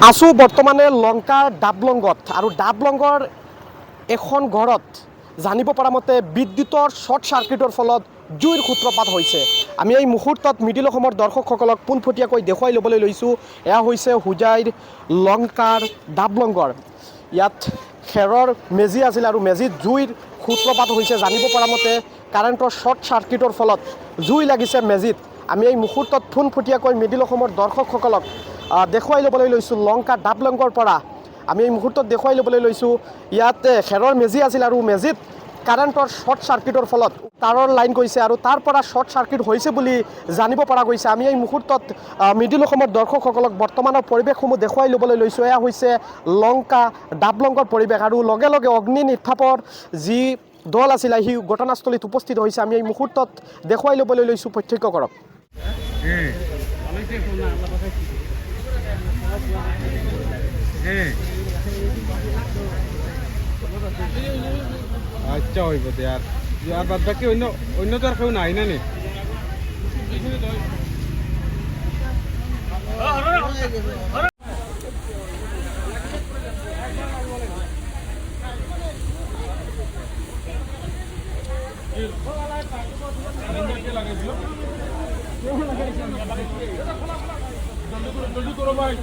আছো বৰ্তমানে লংকাৰ ডাবলংগত আৰু ডাবলংগৰ এখন ঘৰত জানিব পৰা মতে বিদ্যুতৰ শ্বৰ্ট চাৰ্কিটৰ ফলত জুইৰ সূত্ৰপাত হৈছে। আমি এই মুহূৰ্তত মিডিল অসমৰ দৰ্শকসকলক পোনপটীয়াকৈ দেখুৱাই ল'বলৈ লৈছোঁ। এয়া হৈছে হোজাইৰ লংকাৰ ডাবলংগৰ। ইয়াত খেৰৰ মেজি আছিল আৰু মেজিত জুইৰ সূত্ৰপাত হৈছে। জানিব পৰা মতে কাৰেণ্টৰ শ্বৰ্ট চাৰ্কিটৰ ফলত জুই লাগিছে মেজিত। আমি এই মুহূৰ্তত পোনপটীয়াকৈ মিডিল অসমৰ দৰ্শকসকলক দেখুৱাই ল'বলৈ লৈছোঁ লংকা ডাবলংগৰ পৰা। আমি এই মুহূৰ্তত দেখুৱাই ল'বলৈ লৈছোঁ ইয়াত খেৰৰ মেজি আছিল আৰু মেজিত কাৰেণ্টৰ শ্বৰ্ট চাৰ্কিটৰ ফলত তাৰৰ লাইন গৈছে আৰু তাৰ পৰা শ্বৰ্ট চাৰ্কিট হৈছে বুলি জানিব পৰা গৈছে। আমি এই মুহূৰ্তত মিডিল অসমৰ দৰ্শকসকলক বৰ্তমানৰ পৰিৱেশসমূহ দেখুৱাই ল'বলৈ লৈছোঁ। এয়া হৈছে লংকা ডাবলংগৰ পৰিৱেশ আৰু লগে লগে অগ্নি নিৰ্বাপকৰ যি দল আছিল সি ঘটনাস্থলীত উপস্থিত হৈছে। আমি এই মুহূৰ্তত দেখুৱাই ল'বলৈ লৈছোঁ, প্ৰত্যক্ষ কৰক। আচ্ছা হইব আৰ আৰ বাদ বাকি অন্য তো আৰ কেউ নাই না নি জলদি কৰো ভাই।